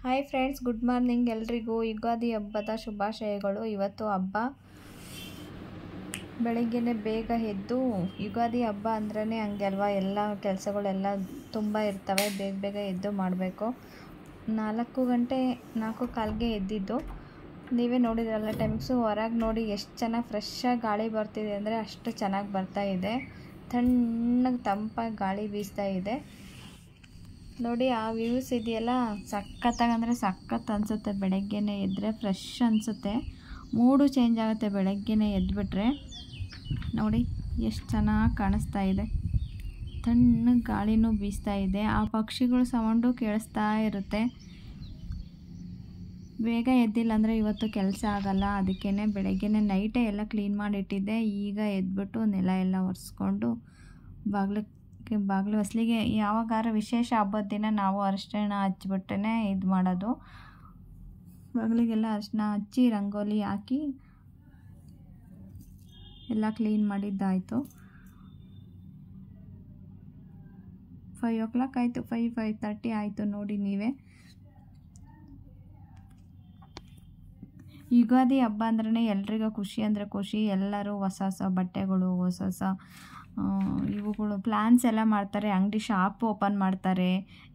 Hi friends, good morning ಎಲ್ರಿಗೂ. ಯುಗಾದಿ ಹಬ್ಬದ ಶುಭಾಶಯಗಳು. ಇವತ್ತು ಹಬ್ಬ. ಬೆಳಗ್ಗೆನೇ ಬೇಗ ಎದ್ದು, ಯುಗಾದಿ ಹಬ್ಬ ಅಂದ್ರೇ ಹಂಗೆ ಅಲ್ವಾ, ಎಲ್ಲ ಕೆಲಸಗಳೆಲ್ಲ ತುಂಬ ಇರ್ತವೆ. ಬೇಗ ಬೇಗ ಎದ್ದು ಮಾಡಬೇಕು. 4:45ಗೆ ಎದ್ದಿದ್ದು. ನೀವೇ ನೋಡಿದ್ರಲ್ಲ ಟೈಮಿಂಗ್ಸು. ಹೊರಗೆ ನೋಡಿ ಎಷ್ಟು ಚೆನ್ನಾಗಿ ಫ್ರೆಶ್ಶಾಗಿ ಗಾಳಿ ಬರ್ತಿದೆ ಅಂದರೆ ಅಷ್ಟು ಚೆನ್ನಾಗಿ ಬರ್ತಾಯಿದೆ. ತಣ್ಣಗೆ ತಂಪಾಗಿ ಗಾಳಿ ಬೀಸ್ತಾ ಇದೆ ನೋಡಿ. ಆ ವ್ಯೂಸ್ ಇದೆಯಲ್ಲ, ಸಖತ್ತಾಗಂದರೆ ಸಖತ್ ಅನಿಸುತ್ತೆ. ಬೆಳಗ್ಗೆನೇ ಎದ್ದರೆ ಫ್ರೆಶ್ ಅನಿಸುತ್ತೆ, ಮೂಡು ಚೇಂಜ್ ಆಗುತ್ತೆ ಬೆಳಗ್ಗೆನೇ ಎದ್ಬಿಟ್ರೆ. ನೋಡಿ ಎಷ್ಟು ಚೆನ್ನಾಗಿ ಕಾಣಿಸ್ತಾ ಇದೆ. ತಣ್ಣಗೆ ಗಾಳಿನೂ ಬೀಸ್ತಾ ಇದೆ. ಆ ಪಕ್ಷಿಗಳು ಸೌಂಡು ಕೇಳಿಸ್ತಾ ಇರುತ್ತೆ. ಬೇಗ ಎದ್ದಿಲ್ಲ ಅಂದರೆ ಇವತ್ತು ಕೆಲಸ ಆಗಲ್ಲ. ಅದಕ್ಕೇ ಬೆಳಗ್ಗೆನೇ ನೈಟೇ ಎಲ್ಲ ಕ್ಲೀನ್ ಮಾಡಿಟ್ಟಿದ್ದೆ. ಈಗ ಎದ್ಬಿಟ್ಟು ನೆಲ ಎಲ್ಲ ಒರೆಸ್ಕೊಂಡು ಬಾಗಿಲು ಹೊಸ್ಲಿಗೆ ಯಾವಾಗಾರ ವಿಶೇಷ ಹಬ್ಬದ ದಿನ ನಾವು ಅರಿಶಿಣ ಹಚ್ಬಿಟ್ಟೇ ಇದು ಮಾಡೋದು. ಬಾಗಿಲಿಗೆಲ್ಲ ಅರಿಶಿಣ ಹಚ್ಚಿ ರಂಗೋಲಿ ಹಾಕಿ ಎಲ್ಲ ಕ್ಲೀನ್ ಮಾಡಿದ್ದಾಯಿತು. 5 o'clock ಆಯಿತು. 5:30 ಆಯಿತು ನೋಡಿ ನೀವೇ. ಯುಗಾದಿ ಹಬ್ಬ ಅಂದ್ರೇ ಎಲ್ರಿಗೂ ಖುಷಿ ಅಂದರೆ ಖುಷಿ. ಎಲ್ಲರೂ ಹೊಸ ಹೊಸ ಬಟ್ಟೆಗಳು, ಹೊಸ ಹೊಸ ಇವುಗಳು ಪ್ಲ್ಯಾನ್ಸ್ ಎಲ್ಲ ಮಾಡ್ತಾರೆ. ಅಂಗಡಿ ಶಾಪ್ ಓಪನ್ ಮಾಡ್ತಾರೆ.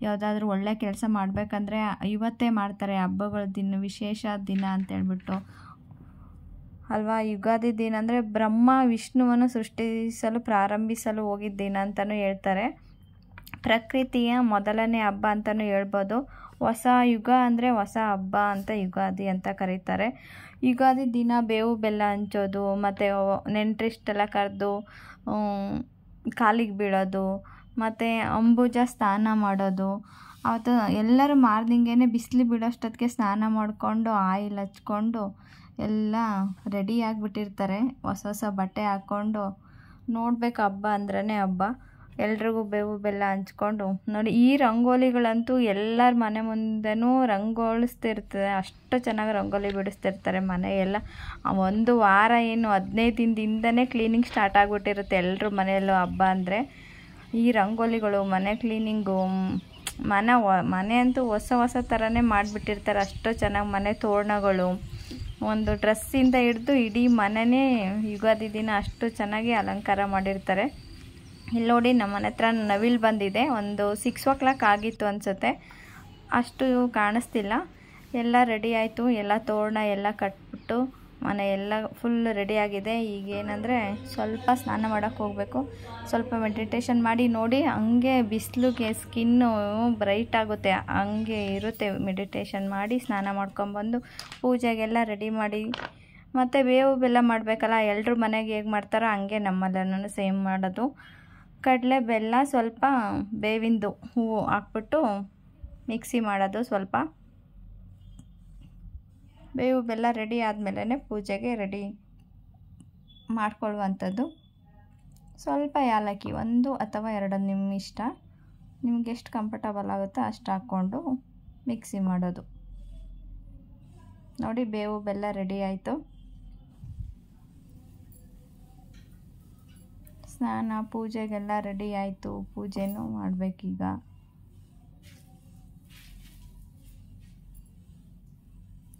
ಯಾವುದಾದ್ರೂ ಒಳ್ಳೆ ಕೆಲಸ ಮಾಡಬೇಕಂದ್ರೆ ಇವತ್ತೇ ಮಾಡ್ತಾರೆ. ಹಬ್ಬಗಳ ದಿನ, ವಿಶೇಷ ದಿನ ಅಂತೇಳ್ಬಿಟ್ಟು ಅಲ್ವಾ. ಯುಗಾದಿ ದಿನ ಅಂದರೆ ಬ್ರಹ್ಮ ವಿಷ್ಣುವನ್ನು ಸೃಷ್ಟಿಸಲು ಪ್ರಾರಂಭಿಸಲು ಹೋಗಿದ್ದ ದಿನ ಅಂತಲೂ ಹೇಳ್ತಾರೆ. ಪ್ರಕೃತಿಯ ಮೊದಲನೇ ಹಬ್ಬ ಅಂತಲೂ ಹೇಳ್ಬೋದು. ಹೊಸ ಯುಗ ಅಂದರೆ ಹೊಸ ಹಬ್ಬ ಅಂತ ಯುಗಾದಿ ಅಂತ ಕರೀತಾರೆ. ಯುಗಾದಿ ದಿನ ಬೇವು ಬೆಲ್ಲ ಹಂಚೋದು, ಮತ್ತು ನೆಂಟರಿಷ್ಟೆಲ್ಲ ಕರೆದು ಕಾಲಿಗೆ ಬೀಳೋದು, ಮತ್ತು ಅಂಬುಜ ಸ್ನಾನ ಮಾಡೋದು. ಅವತ್ತು ಎಲ್ಲರೂ ಮಾರ್ನಿಂಗೇ ಬಿಸಿಲು ಬೀಳೋಷ್ಟೊತ್ತಿಗೆ ಸ್ನಾನ ಮಾಡಿಕೊಂಡು ಆಯಿಲ್ ಹಚ್ಕೊಂಡು ಎಲ್ಲ ರೆಡಿ ಆಗಿಬಿಟ್ಟಿರ್ತಾರೆ. ಹೊಸ ಹೊಸ ಬಟ್ಟೆ ಹಾಕ್ಕೊಂಡು ನೋಡಬೇಕು. ಹಬ್ಬ ಅಂದ್ರೇ ಹಬ್ಬ. ಎಲ್ರಿಗೂ ಬೇವು ಬೆಲ್ಲ ಹಂಚ್ಕೊಂಡು ನೋಡಿ. ಈ ರಂಗೋಲಿಗಳಂತೂ ಎಲ್ಲರ ಮನೆ ಮುಂದೆನೂ ರಂಗೋಲಿಸ್ತಿರ್ತದೆ. ಅಷ್ಟು ಚೆನ್ನಾಗಿ ರಂಗೋಲಿ ಬಿಡಿಸ್ತಿರ್ತಾರೆ ಮನೆಯೆಲ್ಲ. ಒಂದು ವಾರ ಏನು 15 ದಿನದಿಂದನೇ ಕ್ಲೀನಿಂಗ್ ಸ್ಟಾರ್ಟ್ ಆಗಿಬಿಟ್ಟಿರುತ್ತೆ ಎಲ್ಲರ ಮನೆಯಲ್ಲೂ ಹಬ್ಬ ಅಂದರೆ. ಈ ರಂಗೋಲಿಗಳು, ಮನೆ ಕ್ಲೀನಿಂಗು, ಮನೆ ಅಂತೂ ಹೊಸ ಹೊಸ ಥರನೇ ಮಾಡಿಬಿಟ್ಟಿರ್ತಾರೆ. ಅಷ್ಟು ಚೆನ್ನಾಗಿ ಮನೆ ತೋರಣಗಳು, ಒಂದು ಡ್ರೆಸ್ಸಿಂದ ಹಿಡಿದು ಇಡೀ ಮನೆಯೇ ಯುಗಾದಿ ದಿನ ಅಷ್ಟು ಚೆನ್ನಾಗಿ ಅಲಂಕಾರ ಮಾಡಿರ್ತಾರೆ. ಇಲ್ಲಿ ನೋಡಿ, ನಮ್ಮ ಮನೆ ಹತ್ರ ನವಿಲು ಬಂದಿದೆ. ಒಂದು 6 o'clock ಆಗಿತ್ತು ಅನಿಸುತ್ತೆ, ಅಷ್ಟು ಕಾಣಿಸ್ತಿಲ್ಲ. ಎಲ್ಲ ರೆಡಿ ಆಯಿತು. ಎಲ್ಲ ತೋರಣ ಎಲ್ಲ ಕಟ್ಬಿಟ್ಟು ಮನೆ ಎಲ್ಲ ಫುಲ್ ರೆಡಿಯಾಗಿದೆ. ಈಗೇನೆಂದರೆ ಸ್ವಲ್ಪ ಸ್ನಾನ ಮಾಡೋಕ್ಕೆ ಹೋಗಬೇಕು. ಸ್ವಲ್ಪ ಮೆಡಿಟೇಷನ್ ಮಾಡಿ ನೋಡಿ. ಹಂಗೆ ಬಿಸಿಲಿಗೆ ಸ್ಕಿನ್ನು ಬ್ರೈಟ್ ಆಗುತ್ತೆ, ಹಂಗೆ ಇರುತ್ತೆ. ಮೆಡಿಟೇಷನ್ ಮಾಡಿ ಸ್ನಾನ ಮಾಡ್ಕೊಂಬಂದು ಪೂಜೆಗೆಲ್ಲ ರೆಡಿ ಮಾಡಿ, ಮತ್ತು ಬೇವು ಬೆಲ್ಲ ಮಾಡಬೇಕಲ್ಲ. ಎಲ್ಲರೂ ಮನೆಗೆ ಹೇಗೆ ಮಾಡ್ತಾರೋ ಹಂಗೆ ನಮ್ಮಲ್ಲೂ ಸೇಮ್ ಮಾಡೋದು. ಕಡಲೆ ಬೆಲ್ಲ, ಸ್ವಲ್ಪ ಬೇವಿಂದು ಹೂವು ಹಾಕ್ಬಿಟ್ಟು ಮಿಕ್ಸಿ ಮಾಡೋದು. ಸ್ವಲ್ಪ ಬೇವು ಬೆಲ್ಲ ರೆಡಿ ಆದಮೇಲೆ ಪೂಜೆಗೆ ರೆಡಿ ಮಾಡ್ಕೊಳ್ಳುವಂಥದ್ದು. ಸ್ವಲ್ಪ ಏಲಕ್ಕಿ, 1 ಅಥವಾ 2 ನಿಮ್ಮ ಇಷ್ಟ, ನಿಮ್ಗೆ ಎಷ್ಟು ಕಂಫರ್ಟಬಲ್ ಆಗುತ್ತೋ ಅಷ್ಟು ಹಾಕ್ಕೊಂಡು ಮಿಕ್ಸಿ ಮಾಡೋದು. ನೋಡಿ, ಬೇವು ಬೆಲ್ಲ ರೆಡಿ ಆಯಿತು. ಸ್ನಾನ ಪೂಜೆಗೆಲ್ಲ ರೆಡಿ ಆಯಿತು. ಪೂಜೆನೂ ಮಾಡಬೇಕೀಗ.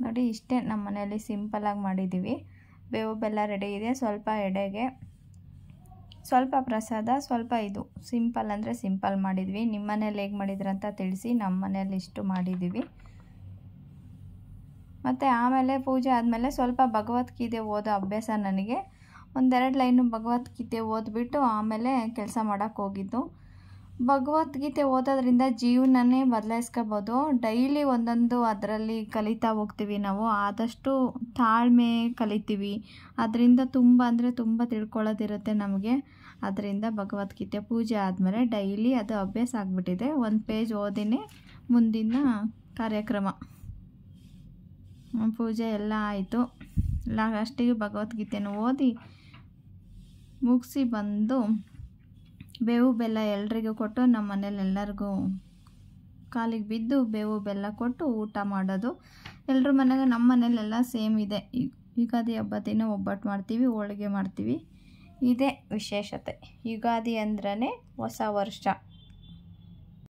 ನೋಡಿ, ಇಷ್ಟೇ ನಮ್ಮ ಮನೆಯಲ್ಲಿ ಸಿಂಪಲಾಗಿ ಮಾಡಿದ್ದೀವಿ. ಬೇವು ಬೆಲ್ಲ ರೆಡಿ ಇದೆ. ಸ್ವಲ್ಪ ಎಡೆಗೆ, ಸ್ವಲ್ಪ ಪ್ರಸಾದ, ಸ್ವಲ್ಪ ಇದು ಸಿಂಪಲ್ ಅಂದರೆ ಸಿಂಪಲ್ ಮಾಡಿದ್ವಿ. ನಿಮ್ಮ ಮನೇಲಿ ಹೇಗೆ ಮಾಡಿದ್ರಂತ ತಿಳಿಸಿ. ನಮ್ಮ ಮನೆಯಲ್ಲಿ ಇಷ್ಟು ಮಾಡಿದ್ದೀವಿ. ಮತ್ತು ಆಮೇಲೆ ಪೂಜೆ ಆದಮೇಲೆ ಸ್ವಲ್ಪ ಭಗವದ್ಗೀತೆ ಓದೋ ಅಭ್ಯಾಸ ನನಗೆ. 1-2 ಲೈನು ಭಗವದ್ಗೀತೆ ಓದ್ಬಿಟ್ಟು ಆಮೇಲೆ ಕೆಲಸ ಮಾಡೋಕ್ಕೆ ಹೋಗಿದ್ದು. ಭಗವದ್ಗೀತೆ ಓದೋದ್ರಿಂದ ಜೀವನನೇ ಬದಲಾಯಿಸ್ಕೋಬೋದು. ಡೈಲಿ ಒಂದೊಂದು ಅದರಲ್ಲಿ ಕಲಿತಾ ಹೋಗ್ತೀವಿ ನಾವು. ಆದಷ್ಟು ತಾಳ್ಮೆ ಕಲಿತೀವಿ. ಅದರಿಂದ ತುಂಬ ಅಂದರೆ ತುಂಬ ತಿಳ್ಕೊಳ್ಳೋದಿರುತ್ತೆ ನಮಗೆ. ಅದರಿಂದ ಭಗವದ್ಗೀತೆ ಪೂಜೆ ಆದಮೇಲೆ ಡೈಲಿ ಅದು ಅಭ್ಯಾಸ ಆಗಿಬಿಟ್ಟಿದೆ. 1 ಪೇಜ್ ಓದಿನೇ ಮುಂದಿನ ಕಾರ್ಯಕ್ರಮ. ಪೂಜೆ ಎಲ್ಲ ಆಯಿತು. ಲಾಸ್ಟಿಗೆ ಭಗವದ್ಗೀತೆನೂ ಓದಿ ಮುಗಿಸಿ ಬಂದು ಬೇವು ಬೆಲ್ಲ ಎಲ್ರಿಗೂ ಕೊಟ್ಟು, ನಮ್ಮ ಮನೇಲಿ ಎಲ್ಲರಿಗೂ ಕಾಲಿಗೆ ಬಿದ್ದು ಬೇವು ಬೆಲ್ಲ ಕೊಟ್ಟು ಊಟ ಮಾಡೋದು. ಎಲ್ಲರ ಮನೆಗೂ ನಮ್ಮ ಮನೇಲೆಲ್ಲ ಸೇಮ್ ಇದೆ. ಯುಗಾದಿ ಹಬ್ಬದ ದಿನ ಒಬ್ಬಟ್ಟು ಮಾಡ್ತೀವಿ, ಹೋಳಿಗೆ ಮಾಡ್ತೀವಿ. ಇದೇ ವಿಶೇಷತೆ. ಯುಗಾದಿ ಅಂದ್ರೇ ಹೊಸ ವರ್ಷ.